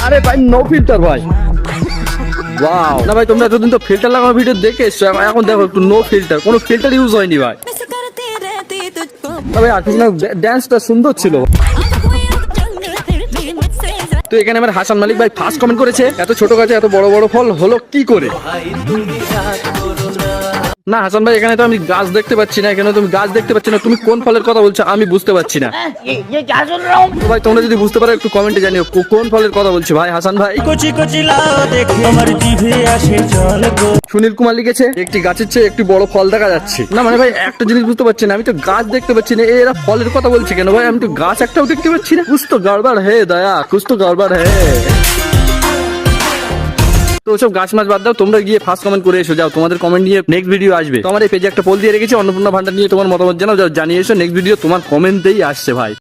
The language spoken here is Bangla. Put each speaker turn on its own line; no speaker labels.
আরে ভাই নো ফিল্টার ভাই, ওয়াও। না ভাই তোমরা এতদিন তো ফিল্টার লাগানো ভিডিও দেখে এসছো, এখন দেখো একটু নো ফিল্টার, কোনো ফিল্টার ইউজ হয়নি ভাই। তবে আর্টিস্ট ড্যান্সটা সুন্দর ছিল। তো এখানে আমার হাসান মালিক ভাই ফার্স্ট কমেন্ট করেছে, এত ছোট গাছে এত বড় বড় ফল হলো কি করে? না হাসান ভাই এখানে তো আমি গাছ দেখতে পাচ্ছি না, এখানে তুমি গাছ দেখতে পাচ্ছি না, তুমি কোন ফলের কথা বলছো আমি বুঝতে পারছি না। তো ভাই তোমরা যদি বুঝতে পারো একটু কমেন্টে জানিও কোন ফলের কথা বলছো ভাই হাসান ভাই। সুনীল কুমার লিখেছে, একটি গাছের চেয়ে একটি বড় ফল দেখা যাচ্ছে। না মানে ভাই একটা জিনিস বুঝতে পারছি না, আমি তো গাছ দেখতে পাচ্ছি না, এরা ফলের কথা বলছে কেন ভাই? আমি তো গাছ একটাও দেখতে পাচ্ছি না। কুছ তো গড়বড় হে দয়া, কুছ তো গড়বড় হে। তো ওসব গাছ মাছ বাদ দাও, তোমরা গিয়ে ফার্স্ট কমেন্ট করে এসো, যাও তোমাদের কমেন্ট নিয়ে নেক্সট ভিডিও আসবে। তো আমার এই পেজে একটা পোল দিয়ে রেখেছি, অন্নপূর্ণা ভান্ডার নিয়ে তোমার মতামত জানাও, যাও জানিয়ে এসো, নেক্সট ভিডিও তোমার কমেন্টতেই আসছে ভাই।